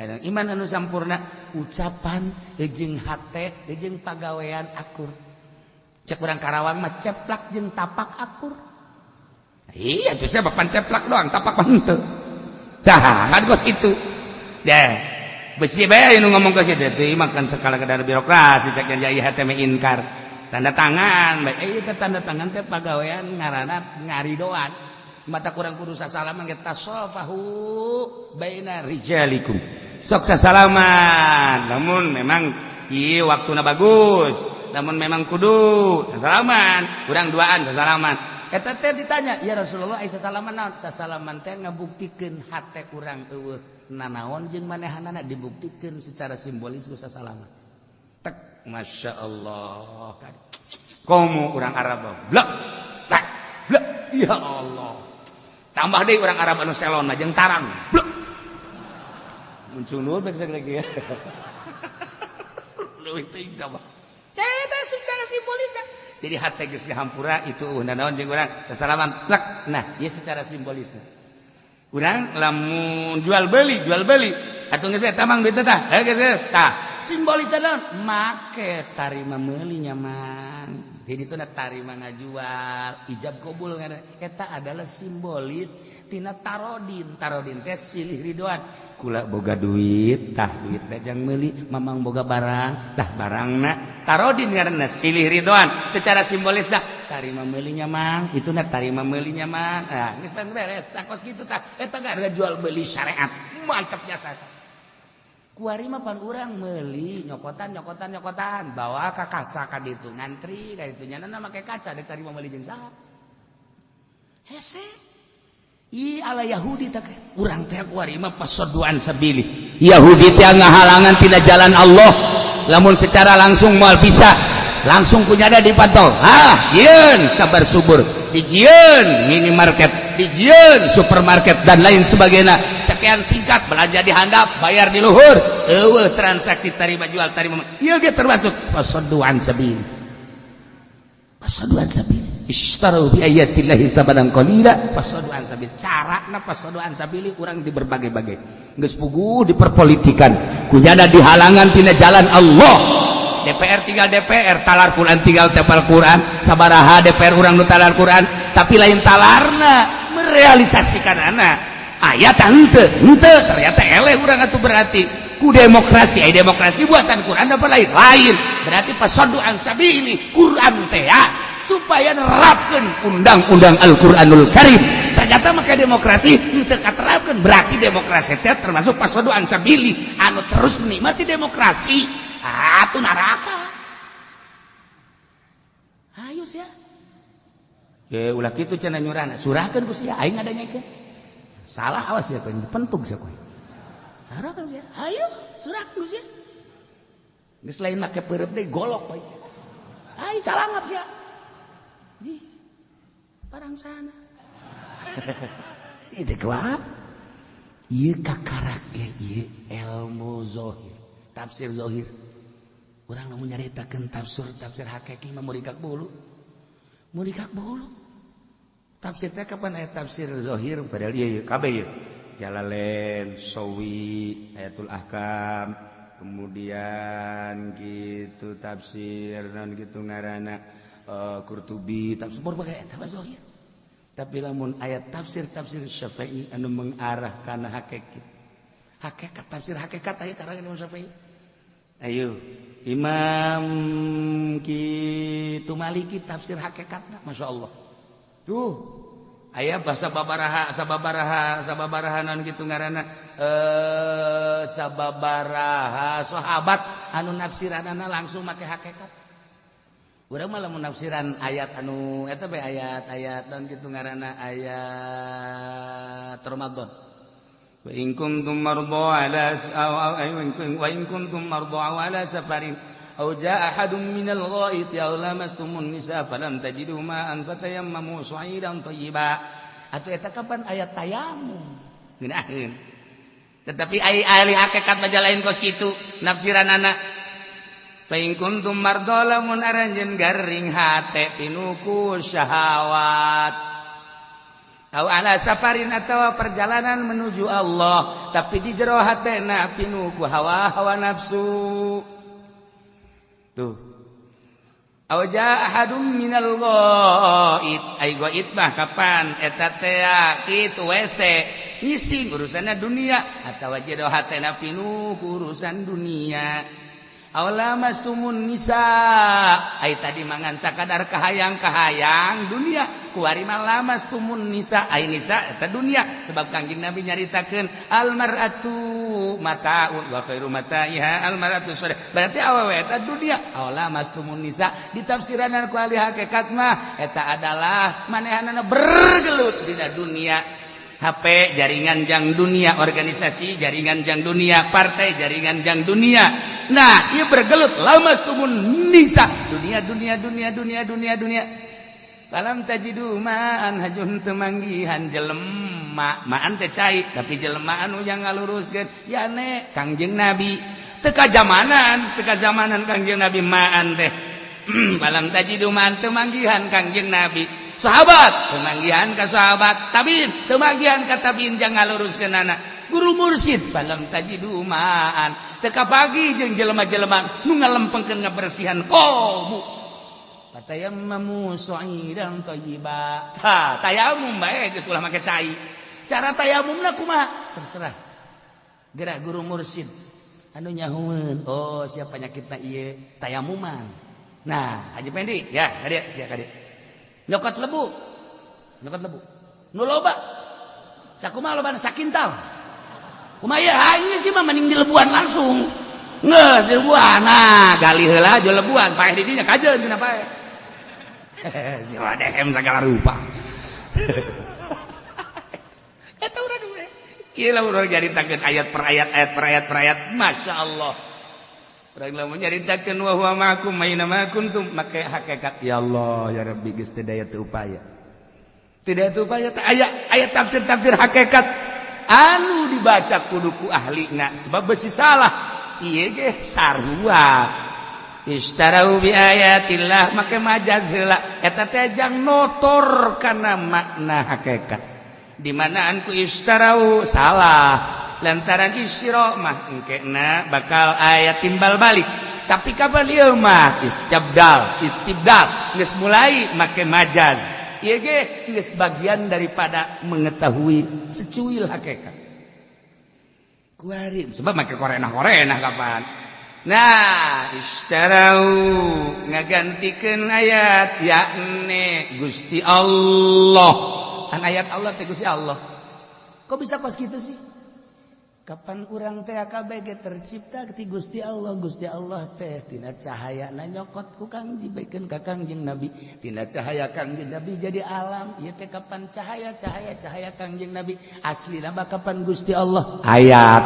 iman anu sampurna ucapan jeung hate jeung pagawean akur cek urang Karawang mah ceplak jeung tapak akur iya itu saya bapan ceplak doang tapak mah henteu tah kan kos kitu dah besi bae nu ngomong ke kitu teh makan skala kadar birokrasi cek jadi hate me inkar tanda tangan bae ieu teh tanda tangan teh pagawean ngaranna ngaridoan mata kurang kudu sasalaman ge tasafahu baina rijalikum sok sasalaman namun memang ieu waktuna bagus namun memang kudu sasalaman urang duaan sasalaman eta teh ditanya ya Rasulullah aya sasalaman naon sasalaman teh ngabuktikeun hate urang eueuh nanaon jeung manehanana dibuktikeun secara simbolis ku sasalaman tek masyaallah komo urang Arab blak blak blak ya Allah tambah deui urang Arab anu selona jeung tarang blak muncul bek sagrege ya leuwih teuing tah eta secara simbolis jadi hate geus dihampura itu naon jeung urang sasalaman plak nah ieu secara simbolisna urang lamun jual beli atuh geus eta mang beuteut tah geus tah simbolisna naon make tarima meuli nyaman jadi itu tarima ngajual ijab qabul eta adalah simbolis tina tarodin teh silih ridwan kula boga duit tah duit teh jang meuli mamang boga barang tah barangna tarodin ngaranna silih ridwan secara simbolis dah tarima meuli nyaman itu tarima meuli nyaman geus beres tah kos kitu tah eta harga jual beli syariat mantap jasa kuari mah pan urang meuli nyokotan bawa ka kasa ka ditu ngantri ka ditu nyanana make kaca dek tarima meuli jeung saha hese ala Yahudi tak urang teh kuari mah pasodoan sabili Yahudi teh ngahalangan tina jalan Allah lamun secara langsung moal bisa langsung kunyada dipantol yeun sabar subur dijieun minimarket dijieun supermarket dan lain sebagainya sekian tingkat belanja dihandap bayar di luhur eueuh transaksi tarima jual tarima ieu ge termasuk pasodoan sabili Ishtaru bi ayatillahi tsamanan qalila pasodoan sabil carana pasodoan sabili urang di berbagai-bagai geus puguh diperpolitikan kunyana dihalangan tina jalan Allah DPR tinggal DPR talar Quran tinggal tepal Quran sabaraha DPR urang nu talar Quran tapi lain talarna merealisasikan anak ayat henteu ternyata eleh urang atuh berarti ku demokrasi demokrasi buatan Quran apa lain berarti pasodoan sabili Quran teh supaya nerapkan undang-undang Al-Quranul Karim ternyata maka demokrasi teu katerapkeun berarti demokrasi teh termasuk pasodoan sabili anu terus menikmati demokrasi atuh neraka ayo sia ye ulah kitu cenah nyurana surahkeun ku sia aing ngadanyakeun salah awas ya kowe pentug sia kowe sarahkeun sia ayo surahkeun ku sia geus lain make peureup deui golok bae aing calangap sia barang sana itu kuat ieu kakarake ieu ilmu zahir tafsir zahir urang nu nyaritakeun tafsir hakiki mah murikak bulu tafsir teh kapan aya tafsir zahir padahal ieu kabeh ieu Jalalain Sawi Ayatul Ahkam kemudian gitu tafsir naon gitu ngaranna Qurtubi tafsir berbagai eta zahir tapi lamun ayat tafsir Syafi'i anu mengarah kana hakikat tafsir hakikat aya karangan Imam Syafi'i ayo Imam kitu Maliki tafsir hakikatna masyaallah tuh aya bahasa sababaraha naon kitu ngaranna sababaraha sahabat anu nafsiranana langsung make hakikat urang mah lamun nafsiran ayat anu eta bae ayat dan kitu ngaranna ayat Ramadan wa in kuntum marḍā 'ala wa in kuntum marḍā 'ala safarin aw jaa'a ahadun minal ghaiti aw lamastumun nisaa falam tajidu ma'an fatayammamu sa'idan thayyiba atuh eta kapan ayat tayamum ngeunaheun tetapi ahli hakikat baca lain kos kitu nafsiranana Paing kuntum mardo lamun aranjeun garing hate pinuku syahwat. Au ala safarin atawa perjalanan menuju Allah tapi di jero hatena pinuku hawa nafsu. Tuh. Au jaa ahadum minal ghaid. Ai ghaid mah kapan eta teh kitu WC ngisi urusanna dunia atawa jero hatena pinuku urusan dunia. Aula mastumun nisa ai tadi mangan sakadar kahayang dunia kuari mah lamas tumun nisa ai nisa eta dunia sebab Kangjeng Nabi nyaritakeun al mar'atu mataun wa khairu mataiha al mar'atu sore berarti awewe eta dunia aula mastumun nisa ditafsiran ku ahli hakikat mah eta adalah manehanana bergelut dina dunia HP jaringan jang dunia, organisasi jaringan jang dunia, partai jaringan jang dunia. Nah, ia bergelut lamas tumun nisa dunia. Dalam tajidu ma'an hajun temanggihan jelema, ma'an teh cai tapi jelema anu yang ngaluruskeun ya ne Kangjeng Nabi. Teka zamanan Kangjeng Nabi ma'an teh. Dalam tajidu ma'an temanggihan Kangjeng Nabi. Sahabat temanggihan ke sahabat tabiin temanggihan ke tabiin jangan ngaluruskeun anak guru mursyid balam tajidu ma'an teka pagi jeung jelema-jelema nu ngalempengkeun ngabersihan qalbu fatayammamu sa'idan thayyiba tayamum bae geus ulah make cai cara tayamumna kumaha terserah gerak guru mursyid anu nyahueun oh siapa penyakitna ieu tayamuman nah Haji Pendi ya kadia sia kadia nyokot lebu nu loba sakumaha lobana sakintal kumaya ieu sih mah mending di lebuan langsung ngeus di lebuan nah gali heula aja lebuan paeh di dinya kajeun tina paeh si wadehem sagala rupa eta urang we ieu lah urang nyaritakeun ayat per ayat Masya Allah urang lamun nyaritakeun wa huwa ma'akum aina ma kuntum make hakikat ya Allah ya Rabbi geus teu daya teu upaya tidak itu upaya ayat tafsir hakikat anu dibaca kudu ku ahlina sebab besi salah ieu ge sarua istarau bi ayatillah make majaz heula eta teh jang notor kana makna hakikat di manaan ku istarau salah lantaran isyra mah engkena bakal ayat timbal balik tapi kapan ieu mah istibdal geus mulai make majaz ieu ge geus bagian daripada mengetahui secuil hakikat kuari sebab make korenah kapan nah istarau ngagantikeun ayat yakni Gusti Allah an ayat Allah teh Gusti Allah kok bisa pas gitu sih kapan urang teh kabeh tercipta ti Gusti Allah teh tina cahayana nyokot ku Kang dibaikeun ka Kangjeng Nabi tina cahaya Kangjeng Nabi jadi alam ieu teh kapan cahaya Kangjeng Nabi aslina mah kapan Gusti Allah ayat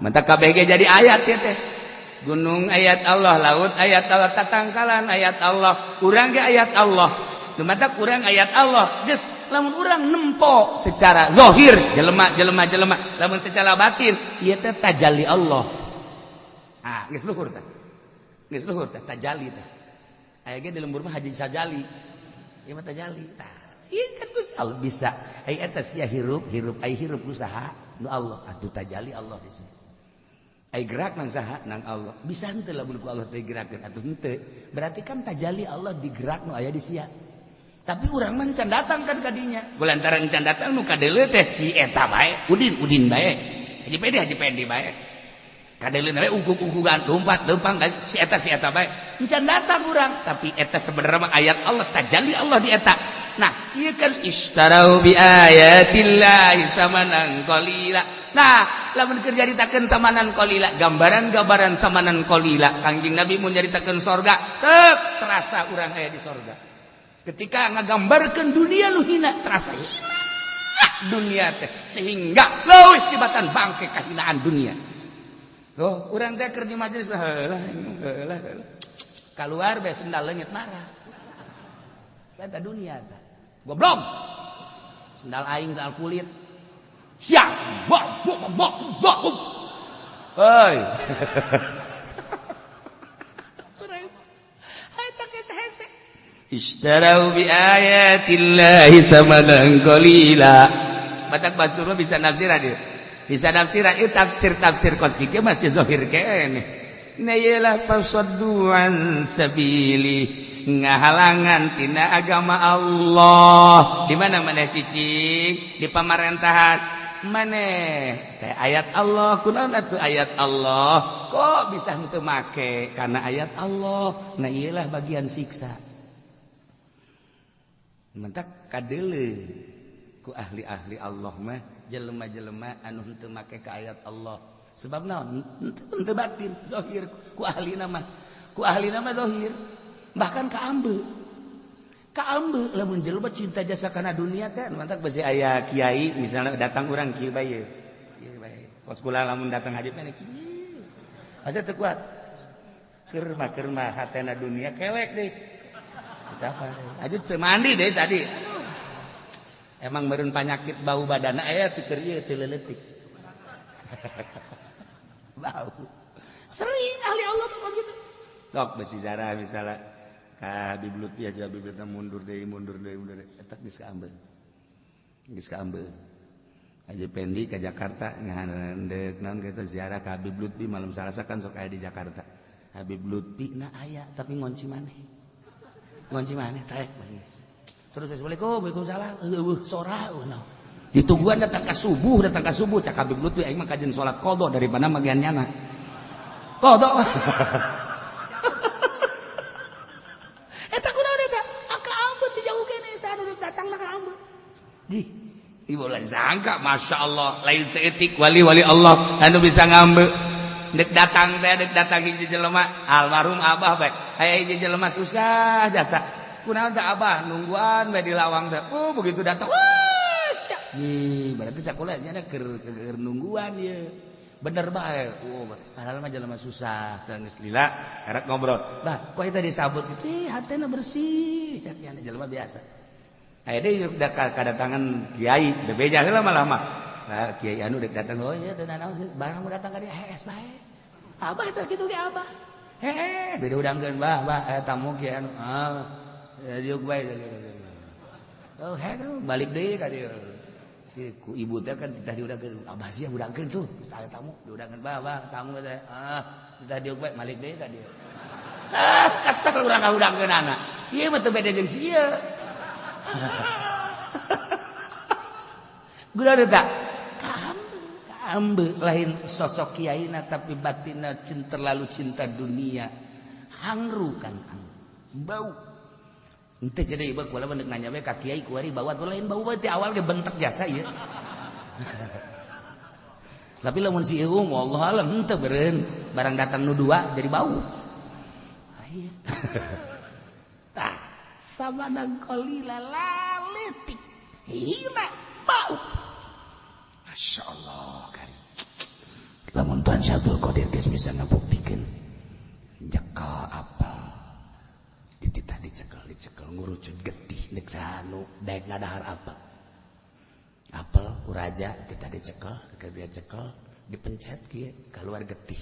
mantap kabeh jadi ayat ieu teh gunung ayat Allah laut ayat Allah tatangkalan ayat Allah urang ge ayat Allah mantap urang ayat Allah geus lamun urang nempo secara zahir jelema lamun secara batin ieu teh tajalli Allah geus luhur teh tajalli teh aya ge di lembur mah haji sajali ieu mah tajalli ieu kan Gusti Allah bisa ai eta sia hirup ai hirup usaha nu Allah atuh tajalli Allah di sini ai gerak nang saha nang Allah bisa henteu lamun ku Allah teh gerakeun atuh henteu berarti kan tajalli Allah digerak nu aya di sia tapi urang mah can datang kan kadinya kulantaran can datang nu kadeuleu teh si eta bae udin bae Haji Pendi bae kadeuleu bae ungkuk-ungkugan lompat-lempang si eta bae can datang urang tapi eta sebenarnya mah ayat Allah tajalli Allah di eta nah ieu kan istarau bi ayatillahi tamanan qalila nah lamun keur nyaritakeun tamanan qalila gambaran tamanan qalila Kangjeng Nabi mun nyaritakeun sorga teu terasa urang aya di sorga ketika ngagambarkeun dunia lu hina terasa hina dunia teh sehingga leuwih tibatan bangke kahinaan dunia loh urang teh keur di majelis heulah kaluar bae sendal leungit marah eta dunia teh goblok sendal aing sendal kulit siap bok heuy istarau bi ayatillahi tamanan qalila batak bastur bisa nafsir dia bisa nafsiran itu tafsir kosmik masih zahir kene na yalah fasaddu an sabili ngahalangan tina agama Allah di mana maneh cicing di pamarentahan maneh teh ayat Allah kunaon atuh ayat Allah kok bisa henteu make karena ayat Allah nah iyalah bagian siksa mentak kadeuleu ku ahli-ahli Allah mah jelema-jelema anu henteu make ka ayat Allah sebab naon henteu batin zahir ku ahlina mah zahir bahkan ka ambe lamun jelema cinta jasa kana dunia teh mentak bisi aya kiai misalnya datang urang kieu bae kos kula lamun datang haji teh kieu asa teu kuat keur mah hatena dunia kelek deui aja mandi deh tadi emang meureun penyakit bau badanna aya teu keur ieu teu leuletik bau sering ahli Allah mah gitu sok besi zara misalnya ka biblut ya aja bibulutna mundur deui eta geus kaambeul Haji Pendi ke Jakarta ngadek naon kita ziarah ke Habib Lutfi malam Salasa kan sok aya di Jakarta. Habib Lutfi na aya tapi ngonci maneh. Ngonci maneh teh mangis. Terus assalamualaikum, waalaikumsalam. Sora no. Ditungguan datang ke subuh cak Habib Lutfi aing mah kajian salat qada daripada magian nyana. Qada. Eta kunaon eta? Ka ambet dijauh kene saanu datang ka ambet. Di ibu lah sangka, masya Allah, lain seetik wali-wali Allah, anu bisa ngambil, dek datang hiji jelema, almarhum abah baik, hiji jelema susah jasa, kunaon teh abah nungguan bae di lawang teh, begitu datang, nih berarti cakulanya ada ker nungguan ya, bener bae, padahal mah jelema susah, geus lila, karek ngobrol, bah, kok eta disabut itu, hatena bersih, caknya jelema biasa. Ayeuna udah kedatangan kiai, udah beja lama-lama. Nah, kiai anu dek datang, oh iya teu naon barang mau datang ka dieu hees bae. Abah eta kitu ge abah. Beda udangkeun bah tamu kiai anu. Diuk bae. Oh, balik deui ka dieu. Ku ibu teh kan titah diudangkeun, abah sia udangkeun tuh, aya tamu diudangkeun bah tamu teh. Titah diuk bae balik deui ka dieu. Kesel urang ka udangkeun anak. Ieu mah teu beda jeung sia. Gula tak kaambe lain sosok kiaina tapi batinna terlalu cinta dunia hangru kan bau ente jadi ibu kula benek nanya we ka kiai kuari bawa tuh lain bau berarti awal ge bentek jasa ieu tapi lamun si eung wallah alam henteu beureun barang datang nu dua jadi bau aya sabanang kolila laletik hina bau Masya Allah kan lamun Tuhan Syabul Qadir geus bisa ngabuktikeun nyekel apel dititah dicekel ngurucut getih neuk sahanu daek ngadahar apel ku raja titah dicekel dia cekel dipencet kieu keluar getih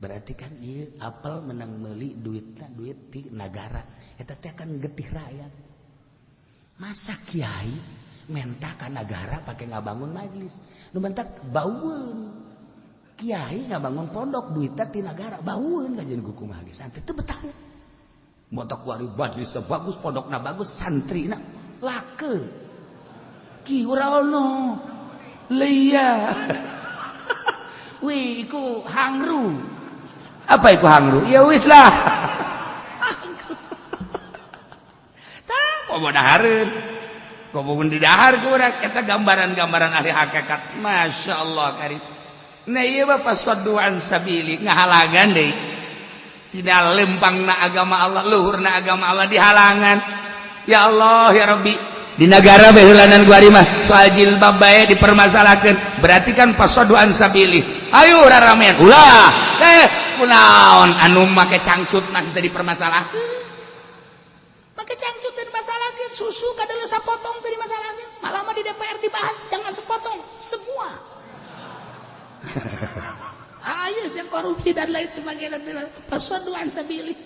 berarti kan ieu apel menang meuli duit ti nagara eta teh kan getih rakyat. Masa kiai menta ka nagara pake ngabangun majelis. Nu mentak baueun. Kiai ngabangun pondok duitna ti nagara baueun kajian kumaha ge santai teu betah. Motok wari majelisna bagus, pondokna bagus, santrina lakeun. Ki ora ono. Leia. Wih, iku hangru. Apa iku hangru? Ya wis lah. Komo dahareun komo didahar ku urang eta gambaran-gambaran ahli hakikat Masya Allah karim nah ieu mah fasaddu an sabili ngahalangan deui tina lempangna agama Allah luhurna agama Allah dihalangan ya Allah ya Rabbi di negara beheulangan ku ari mah soal jilbab bae dipermasalahkeun berarti kan fasaddu an sabili ayo raramean ulah kunaon anu make cangcutna kita dipermasalahkeun make cangcut teh dimasalahkeun susu kadang sapotong teh dimasalahkeun malah mah di DPR dibahas jangan sepotong semua ayo yang korupsi dan lain sebagainya pasaduan sabili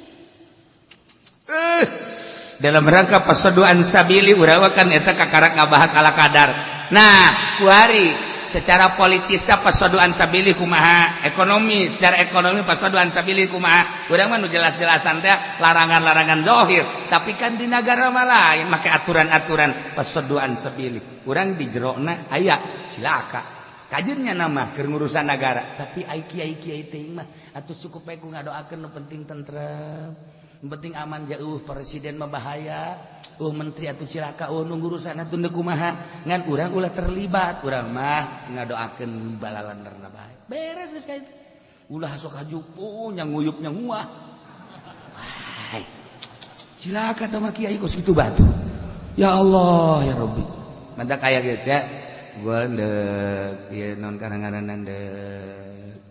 dalam rangka pasaduan sabili urang kan eta kakarak ngabahas ala kadar nah kuari secara politis pasaduan sabili kumaha ekonomi secara ekonomi pasaduan sabili kumaha urang mah nu jelas-jelasan teh larangan-larangan zahir tapi kan di negara mah lain make aturan-aturan pasaduan sabili urang di jerona aya cilaka kajennya nama keur ngurusan negara tapi ai kiai-kiai teh mah atuh cukup bae ku ngadoakeun nu penting tentrem penting aman jauh presiden mah bahaya menteri atuh cilaka nunggu urusan atuh teu kumaha ngan urang ulah terlibat urang mah ngadoakeun balalanderna bae beres geus kitu ulah sok hajupu nya nguyup nya nguah hai cilaka tah mah kiai kos kitu batu ya Allah ya Rabbi mantap aya geus ya gua ndek ieu naon karang-karangan ndek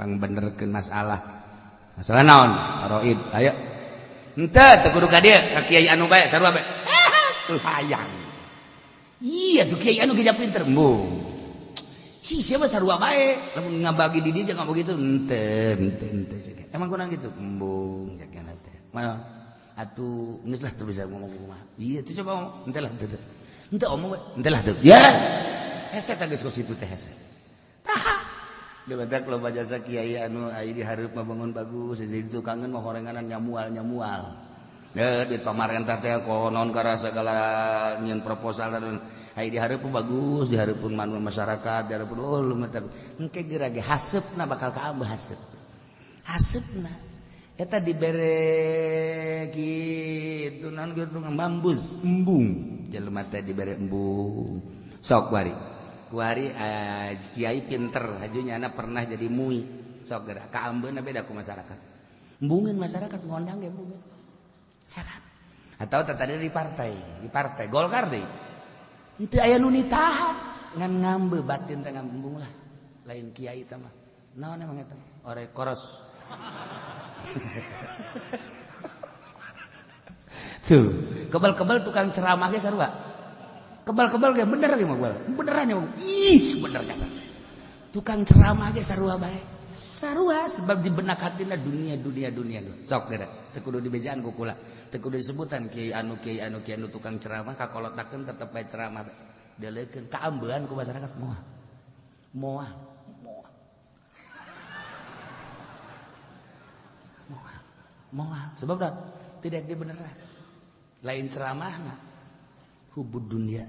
pangbenerkeun masalah masalah naon roid ayo henteu teu kudu ka dieu ka kiai anu bae sarua bae teu hayang iya tuh kiai anu geja pinter embung si siapa sarua bae lamun ngabagi di dieu jangan begitu henteu emang kurang gitu embung jakana teh mana atuh geus lah teu bisa ngomong kumaha iya teu coba ngomong henteu lah teu Henteu omong henteu lah tuh. Ya. Hese teh geus ku situ teh hese. Tah. Debatak loba jasa kiai anu aya di hareup mah bangun bagus, jadi tukangan mah horenganan nyamual. Duit pamarentah teh konon kara segala nyeun proposal dan aya di hareup bagus, di hareup masyarakat, di hareup lumater. Engke geura ge haseupna bakal kaambah haseup. Haseupna eta dibere kitu naon kitu mambuz embung jelema teh dibere embung sok kuari kiai pinter hajunyana pernah jadi mui sok geura kaambeuna beda ku masyarakat embungeun masyarakat ngondang ge embungeun heran atau tadi di partai Golkar deui henteu aya nu nitahan ngan ngambe batin teh ngambung lah lain kiai teh mah naon emang eta ore koros tuh kebal-kebal tukang ceramah ge sarua kebal-kebal ge bener ge mah gua beneran ya bener kasar tukang ceramah ge sarua bae sarua sebab di benak hatina dunia sok geura teu kudu dibejaan ku kula teu kudu disebutan kiai anu tukang ceramah kakolotakeun tetep bae ceramah deuleukeun kaambean ku masyarakat moal sebab dah tidak dibeneran lain ceramahna hubud dunia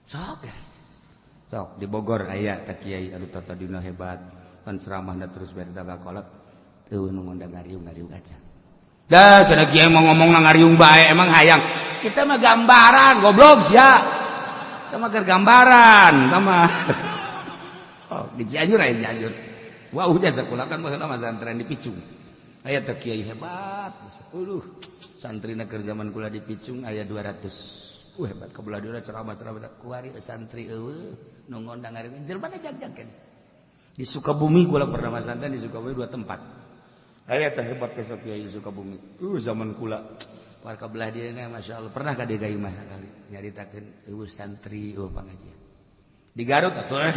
sok di Bogor aya tak kiai anu tata dina hebat pan ceramahna terus bere daga kolot teu nu ngundang ngariung aja dah cenah kiai mau ngomong ngariung bae emang hayang kita mah gambaran goblok sia kita mah gambaran sama di Cianjur aya Cianjur wah udah sekolah kan baheula mah santren di Picung aya teh kiai hebat 10 santrina keur zaman kula di Picung aya 200 hebat kabelah dia ceramah kuari santri eueuh nu ngondang ari jelema jag-jag kan di Sukabumi kula pernah masantren di Sukabumi 2 tempat aya teh hebat ke kiai di Sukabumi zaman kula war kabelah dia masyaallah pernah ka dia mah kali nyaritakeun eueuh santri eueuh pangajian di Garut atuh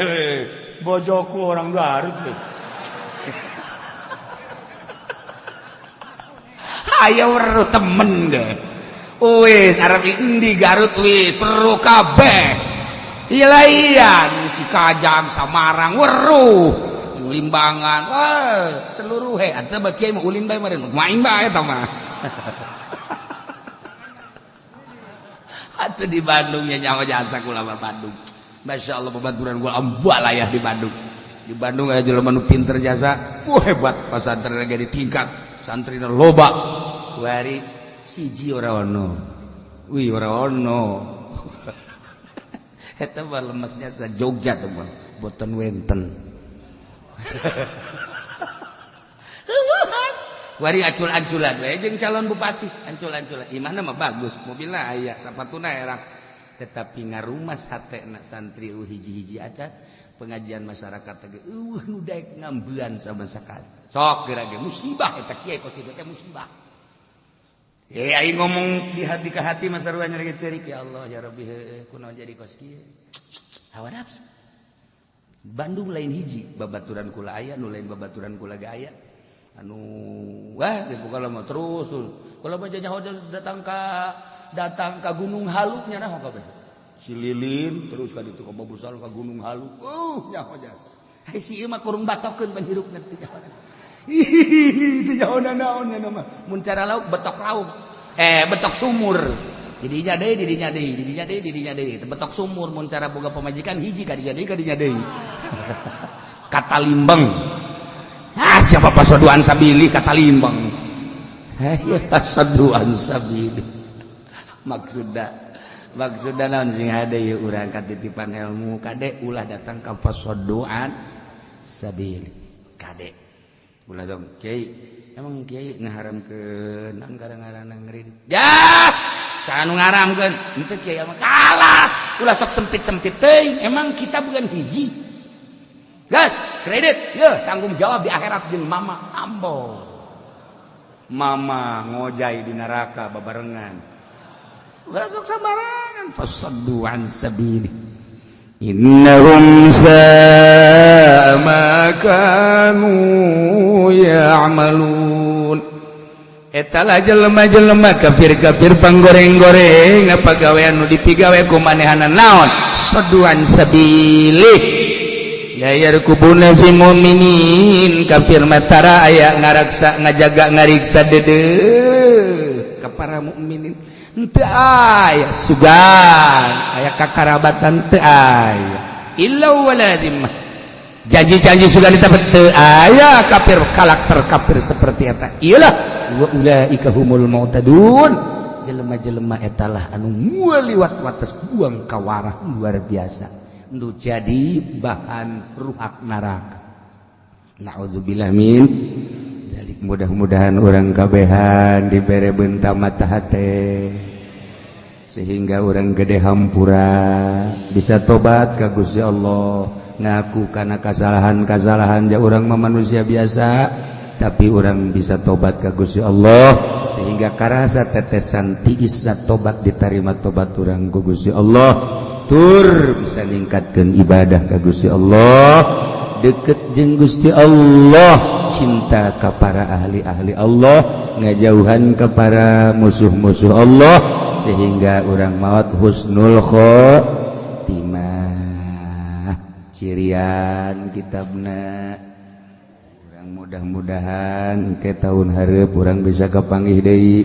bojoku orang Garut tuh aya weruh temen ge. Wis arep di Garut wis weruh kabeh. Iya si Kajang Samarang weruh Limbangan seluruh atuh kiai mah ulin bae meureun main bae eta mah. Atuh di Bandung nya nyawa jasa kula mah Bandung. Masyaallah babaturan gua ambal aya di Bandung. Di Bandung aya jelema nu pinter jasa, hebat pasantren ge di tingkat santrina loba. Kuari siji ora ono. Ora ono. Eta mah lemesnya sa Jogja tuh mah, boten wenten. Kuari acul-aculan we jeung calon bupati, ancul-anculan. Imana mah bagus, mobilna aya, sapatuna erang. Tetapi ngarumas hatena santri hiji-hiji aca pengajian masyarakat teh nu daek ngambean sama sakali. Sok geura ge musibah eta kiai kos kitu teh musibah. Aing ngomong di hati ke hati mah sarua nyeri cerik ya Allah ya Rabbi kunaon jadi kos kieu. Hawa nafsu. Bandung lain hiji babaturan kula aya nu lain babaturan kula ge aya. Anu wah geus buka lama terus. Kula mah nyaho datang ka Gunung Halu nya naon kabeh. Si Lilin terus ka ditu ka Babusal ka Gunung Halu. Nyaho jasa. Hai si ieu mah kurung batokeun pan hirupna teh jahonan. Itu jahonan naon nya mah. Mun cara lauk betok lauk. Betok sumur. Didinya deui. Betok sumur mun cara boga pamajikan hiji kadinya deui. Kata limbang. Siapa pasoduan sabili kata limbang. Pasoduan sabili. Maksudna naon sing hade ieu urang katitipan ilmu kade ulah datang ka pasoduan sabili. Kade. Ulah dong kiai. Emang kiai ngaharamkeun naon ngaranna ngeureun. Ya, saanu ngaharamkeun? Henteu kiai mah kalah. Ulah sok sempit-sempit teuing. Emang kita bukan hiji. Gas, kredit. Ye, tanggung jawab di akhirat jeung mama ambo. Mama ngojai di neraka babarengan. Ulah sok sambarangan. Fasadduan sabili. Innahum sa'a ma kanu ya'malun. etalah jelema-jelema kafir-kafir panggoreng-goreng ngapagawean nu dipigawe ku manehana naon saduan sabilih ya rukubuna fi mu'minin kafir matara aya ngaraksa ngajaga ngariksa dedeuh ka para mukminin henteu aya sugan aya kakarabatan teu aya illa waladim janji-janji sugan ditepet teu aya kafir karakter kafir seperti eta iyalah wa ulaika humul mu'tadun jelema-jelema etalah anu moal liwat wates buang kawarah luar biasa nu jadi bahan ruhak neraka. Naudzubillah min dzalik. Mudah-mudahan orang kabehan dibere benta mata hate sehingga orang gede hampura bisa tobat ka Gusti Allah ngaku kana kasalahan-kasalahan ja urang mah manusia biasa tapi orang bisa tobat ka Gusti Allah sehingga karasa tetesan tiisna tobat diterima tobat urang ku Gusti Allah tur bisa ningkatkeun ibadah ka Gusti Allah deket jeung Gusti Allah cinta ka para ahli-ahli Allah ngajauhan ka para musuh-musuh Allah sehingga urang maot husnul khotimah cirian kitabna. Mudah-mudahan ke tahun hareup urang bisa kapanggih deui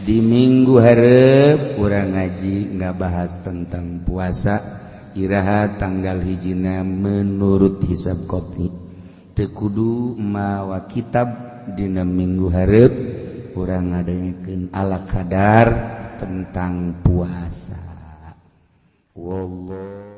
di minggu hareup urang ngaji ngabahas tentang puasa iraha tanggal hijina menurut hisab qot'i teu kudu mawa kitab dina minggu hareup urang ngadengekeun ala kadar tentang puasa wallah